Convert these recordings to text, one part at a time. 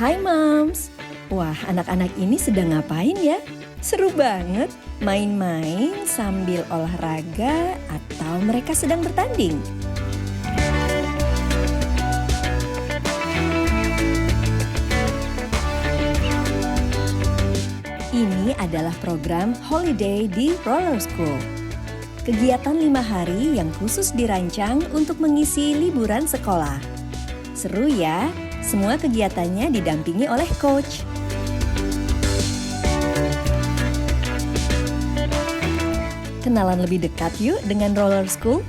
Hai Moms! Wah, anak-anak ini sedang ngapain ya? Seru banget, main-main sambil olahraga atau mereka sedang bertanding? Ini adalah program Holiday di Roller School. Kegiatan 5 hari yang khusus dirancang untuk mengisi liburan sekolah. Seru ya, semua kegiatannya didampingi oleh coach. Kenalan lebih dekat yuk dengan Roller School.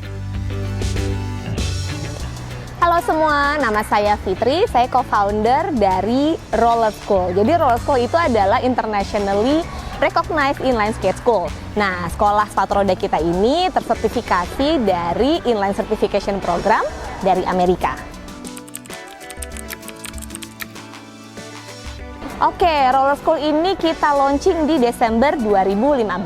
Halo semua, nama saya Fitri, saya co-founder dari Roller School. Jadi Roller School itu adalah internationally recognized inline skate school. Nah, sekolah sepatu roda kita ini tersertifikasi dari inline certification program dari Amerika. Oke, Roller School ini kita launching di Desember 2015.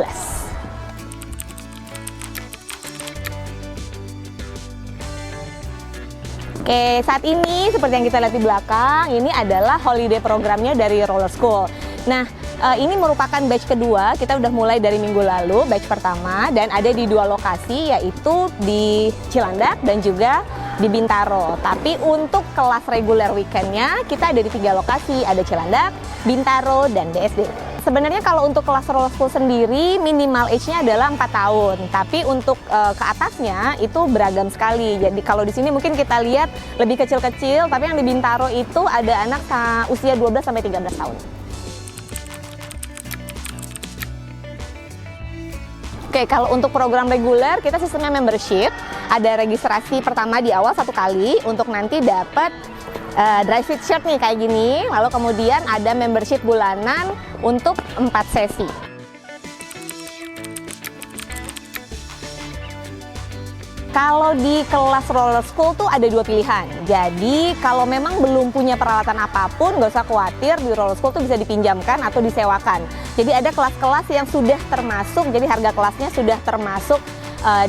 Oke, saat ini seperti yang kita lihat di belakang, ini adalah holiday programnya dari Roller School. Nah, ini merupakan batch kedua, kita udah mulai dari minggu lalu, batch pertama, dan ada di 2 lokasi, yaitu di Cilandak dan juga di Bintaro. Tapi untuk kelas reguler weekendnya, kita ada di 3 lokasi, ada Cilandak, Bintaro, dan BSD. Sebenarnya kalau untuk kelas Roller School sendiri minimal age-nya adalah 4 tahun, tapi untuk ke atasnya itu beragam sekali. Jadi kalau di sini mungkin kita lihat lebih kecil-kecil, tapi yang di Bintaro itu ada anak usia 12 sampai 13 tahun. Oke, kalau untuk program reguler kita sistemnya membership, ada registrasi pertama di awal 1 kali untuk nanti dapat dry fit shirt nih kayak gini, lalu kemudian ada membership bulanan untuk 4 sesi. Kalau di kelas Roller School tuh ada 2 pilihan. Jadi kalau memang belum punya peralatan apapun, nggak usah khawatir, di Roller School tuh bisa dipinjamkan atau disewakan. Jadi ada kelas-kelas yang sudah termasuk, jadi harga kelasnya sudah termasuk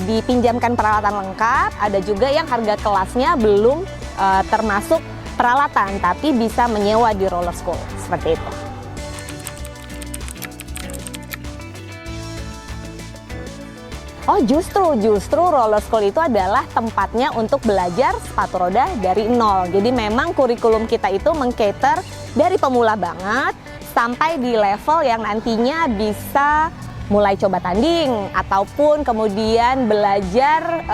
dipinjamkan peralatan lengkap. Ada juga yang harga kelasnya belum termasuk peralatan, tapi bisa menyewa di Roller School, seperti itu. Oh justru Roller School itu adalah tempatnya untuk belajar sepatu roda dari nol. Jadi memang kurikulum kita itu meng-cater dari pemula banget sampai di level yang nantinya bisa mulai coba tanding ataupun kemudian belajar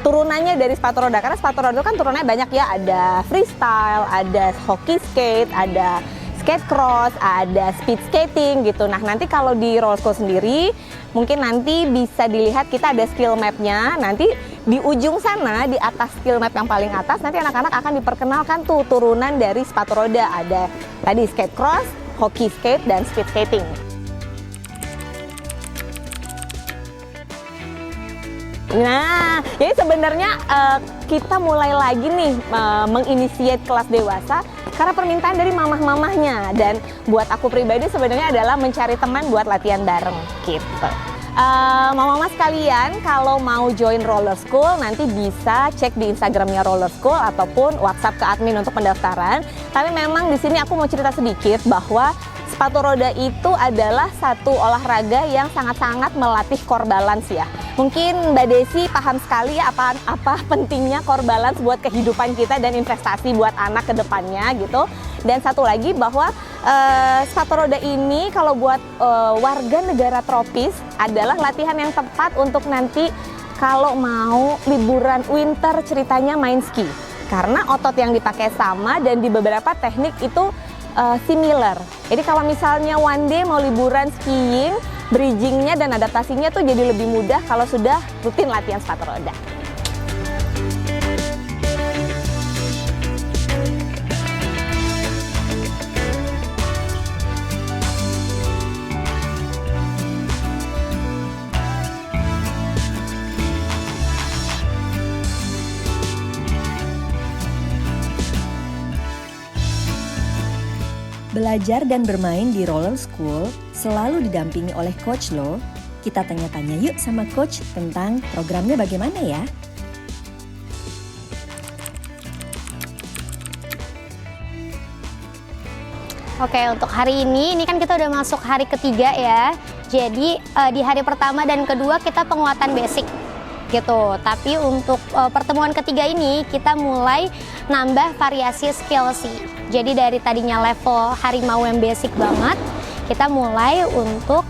turunannya dari sepatu roda. Karena sepatu roda itu kan turunannya banyak ya, ada freestyle, ada hockey skate, ada skate cross, ada speed skating gitu. Nah, nanti kalau di Roller School sendiri mungkin nanti bisa dilihat kita ada skill map-nya. Nanti di ujung sana, di atas skill map yang paling atas, nanti anak-anak akan diperkenalkan tuh turunan dari sepatu roda. Ada tadi skate cross, hockey skate, dan speed skating. Nah, jadi sebenarnya kita mulai lagi nih menginisiate kelas dewasa karena permintaan dari mamah-mamahnya, dan buat aku pribadi sebenarnya adalah mencari teman buat latihan bareng gitu. Mama-mama sekalian, kalau mau join Roller School nanti bisa cek di Instagramnya Roller School ataupun WhatsApp ke admin untuk pendaftaran. Tapi memang di sini aku mau cerita sedikit bahwa sepatu roda itu adalah satu olahraga yang sangat-sangat melatih core balance ya. Mungkin Mbak Desi paham sekali ya apa pentingnya core balance buat kehidupan kita dan investasi buat anak ke depannya gitu. Dan satu lagi bahwa sepatu roda ini kalau buat warga negara tropis adalah latihan yang tepat untuk nanti kalau mau liburan winter ceritanya main ski. Karena otot yang dipakai sama dan di beberapa teknik itu similar. Jadi kalau misalnya one day mau liburan skiing, bridgingnya dan adaptasinya tuh jadi lebih mudah kalau sudah rutin latihan sepatu roda. Belajar dan bermain di Roller School selalu didampingi oleh coach lo. Kita tanya-tanya yuk sama coach tentang programnya bagaimana ya. Oke, untuk hari ini kan kita udah masuk hari ketiga ya. Jadi di hari pertama dan kedua kita penguatan basic gitu. Tapi untuk pertemuan ketiga ini kita mulai nambah variasi skill sih. Jadi dari tadinya level harimau yang basic banget, kita mulai untuk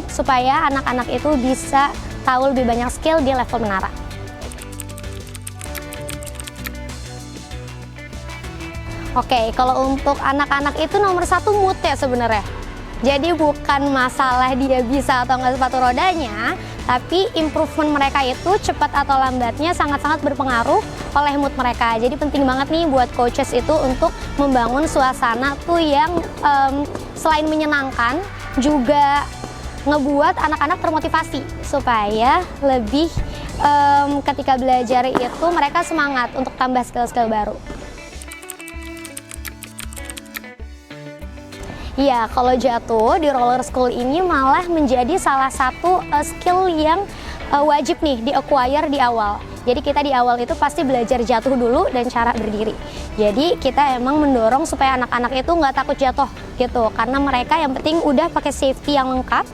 supaya anak-anak itu bisa tahu lebih banyak skill di level menara. Oke, kalau untuk anak-anak itu nomor satu mood ya sebenarnya. Jadi bukan masalah dia bisa atau nggak sepatu rodanya, tapi improvement mereka itu cepat atau lambatnya sangat-sangat berpengaruh oleh mood mereka. Jadi penting banget nih buat coaches itu untuk membangun suasana tuh yang selain menyenangkan, juga ngebuat anak-anak termotivasi supaya lebih ketika belajar itu mereka semangat untuk tambah skill-skill baru. Ya, kalau jatuh di roller school ini malah menjadi salah satu skill yang wajib nih di-acquire di awal. Jadi kita di awal itu pasti belajar jatuh dulu dan cara berdiri. Jadi kita emang mendorong supaya anak-anak itu nggak takut jatuh gitu. Karena mereka yang penting udah pakai safety yang lengkap.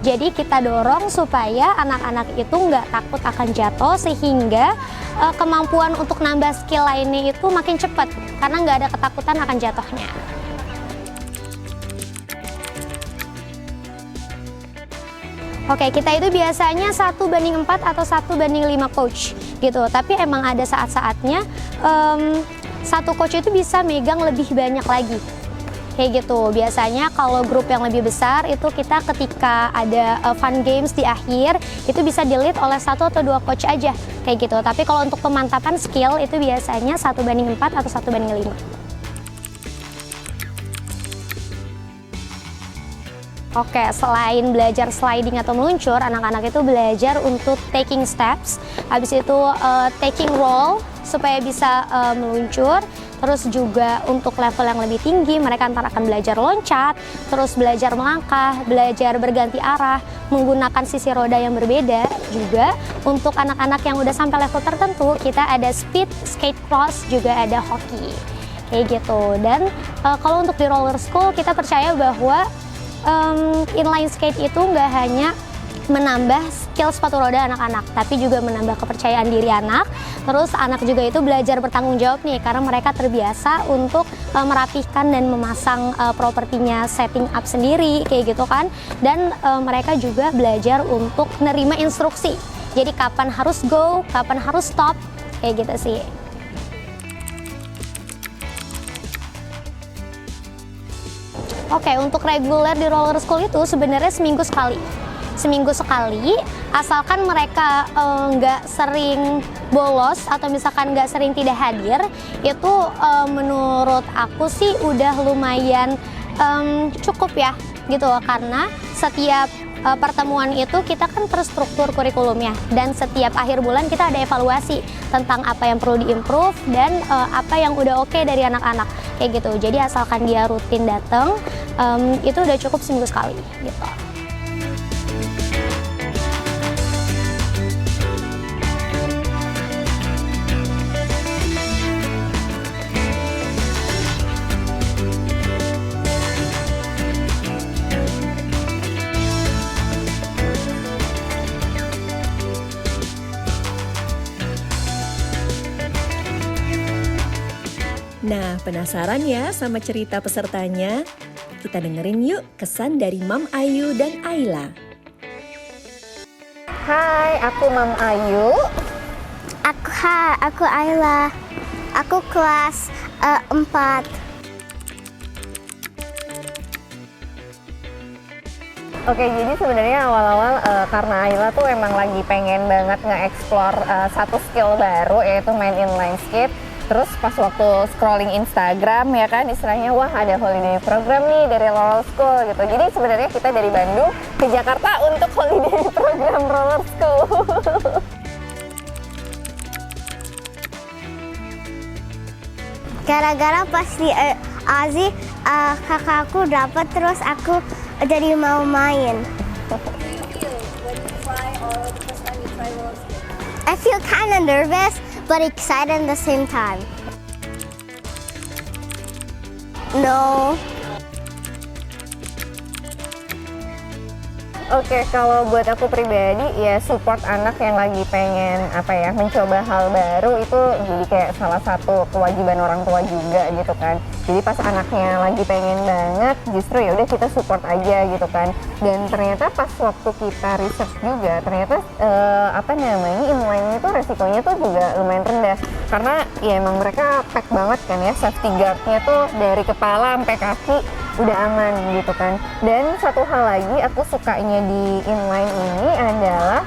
Jadi kita dorong supaya anak-anak itu nggak takut akan jatuh sehingga kemampuan untuk nambah skill lainnya itu makin cepat. Karena nggak ada ketakutan akan jatuhnya. Oke, kita itu biasanya 1:4 atau 1:5 coach gitu. Tapi emang ada saat-saatnya satu coach itu bisa megang lebih banyak lagi. Kayak gitu. Biasanya kalau grup yang lebih besar itu kita ketika ada fun games di akhir itu bisa di-lead oleh 1 atau 2 coach aja. Kayak gitu. Tapi kalau untuk pemantapan skill itu biasanya 1:4 atau 1:5. Oke, selain belajar sliding atau meluncur, anak-anak itu belajar untuk taking steps, habis itu taking roll supaya bisa meluncur, terus juga untuk level yang lebih tinggi mereka antara akan belajar loncat, terus belajar melangkah, belajar berganti arah, menggunakan sisi roda yang berbeda. Juga untuk anak-anak yang udah sampai level tertentu, kita ada speed, skate cross, juga ada hoki, kayak gitu. Dan kalau untuk di roller school kita percaya bahwa inline skate itu nggak hanya menambah skill sepatu roda anak-anak, tapi juga menambah kepercayaan diri anak. Terus anak juga itu belajar bertanggung jawab nih, karena mereka terbiasa untuk merapihkan dan memasang propertinya, setting up sendiri, kayak gitu kan. Dan mereka juga belajar untuk nerima instruksi. Jadi kapan harus go, kapan harus stop, kayak gitu sih. Oke, untuk reguler di roller school itu sebenarnya seminggu sekali. Seminggu sekali, asalkan mereka nggak sering bolos atau misalkan nggak sering tidak hadir, itu menurut aku sih udah lumayan cukup ya, gitu. Karena setiap pertemuan itu kita kan terstruktur kurikulumnya, dan setiap akhir bulan kita ada evaluasi tentang apa yang perlu diimprove dan apa yang udah oke dari anak-anak, kayak gitu. Jadi asalkan dia rutin datang, itu udah cukup seminggu sekali gitu. Nah, penasaran ya sama cerita pesertanya? Kita dengerin yuk kesan dari Mam Ayu dan Ayla. Hai, aku Mam Ayu. Aku Ayla. Aku kelas 4. Oke, jadi sebenarnya awal-awal karena Ayla tuh emang lagi pengen banget nge-explore satu skill baru, yaitu main inline skate. Terus pas waktu scrolling Instagram ya kan, istilahnya wah ada holiday program nih dari roller school gitu. Jadi sebenarnya kita dari Bandung ke Jakarta untuk holiday program roller school. Gara-gara pas di Azi kakakku dapat, terus aku jadi mau main. I feel kind of nervous but excited at the same time. No. Oke, kalau buat aku pribadi ya support anak yang lagi pengen mencoba hal baru itu jadi kayak salah satu kewajiban orang tua juga gitu kan. Jadi pas anaknya lagi pengen banget, justru ya udah kita support aja gitu kan. Dan ternyata pas waktu kita research juga, ternyata inline itu resikonya tuh juga lumayan rendah. Karena ya emang mereka pack banget kan ya, safety guard-nya tuh dari kepala sampai kaki udah aman gitu kan. Dan satu hal lagi aku sukanya di inline ini adalah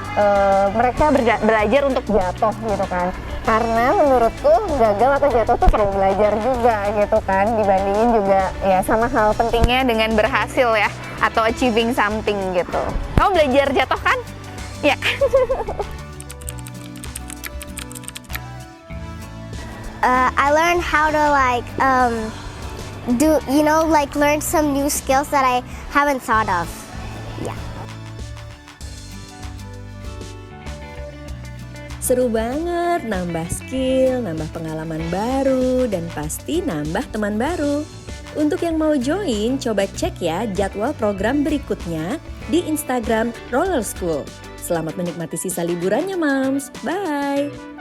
mereka belajar untuk jatuh gitu kan. Karena menurutku gagal atau jatuh tuh perlu belajar juga gitu kan, dibandingin juga ya sama hal pentingnya dengan berhasil ya, atau achieving something gitu. Kamu belajar jatuh kan? Ya. I learned how to learn some new skills that I haven't thought of. Yeah. Seru banget, nambah skill, nambah pengalaman baru, dan pasti nambah teman baru. Untuk yang mau join, coba cek ya jadwal program berikutnya di Instagram Roller School. Selamat menikmati sisa liburannya, Moms. Bye!